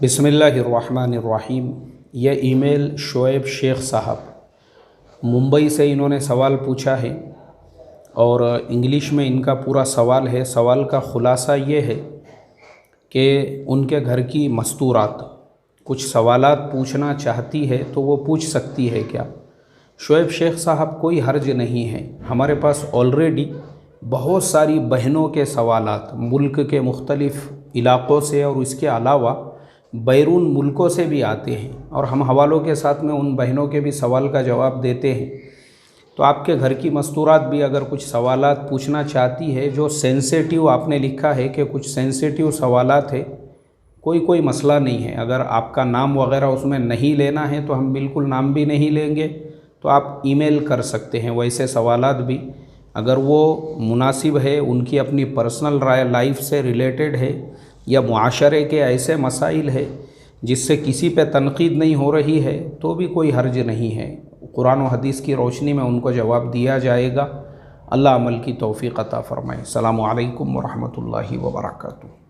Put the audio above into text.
बिस्मिल्लाहिर्रहमानिर्रहीम। ये ईमेल शोएब शेख साहब मुंबई से इन्होंने सवाल पूछा है और इंग्लिश में इनका पूरा सवाल है। सवाल का ख़ुलासा ये है कि उनके घर की मस्तूरात कुछ सवालात पूछना चाहती है तो वो पूछ सकती है क्या? शोएब शेख साहब, कोई हर्ज नहीं है। हमारे पास ऑलरेडी बहुत सारी बहनों के सवालात मुल्क के मुख्तलिफ़ इलाक़ों से और इसके अलावा बैरून मुल्कों से भी आते हैं और हम हवालों के साथ में उन बहनों के भी सवाल का जवाब देते हैं। तो आपके घर की मस्तूरात भी अगर कुछ सवालात पूछना चाहती है जो सेंसिटिव, आपने लिखा है कि कुछ सेंसिटिव सवालात है, कोई मसला नहीं है। अगर आपका नाम वगैरह उसमें नहीं लेना है तो हम बिल्कुल नाम भी नहीं लेंगे, तो आप ईमेल कर सकते हैं। वैसे सवालात भी अगर वो मुनासिब है, उनकी अपनी पर्सनल लाइफ से रिलेटेड है या मुआशरे के ऐसे मसाइल है जिससे किसी पे तनकीद नहीं हो रही है, तो भी कोई हर्ज नहीं है। कुरान और हदीस की रोशनी में उनको जवाब दिया जाएगा। अल्लाह अमल की तौफीक अता फ़रमाए। अस्सलामु अलैकुम व रहमतुल्लाहि व बरकातुहू।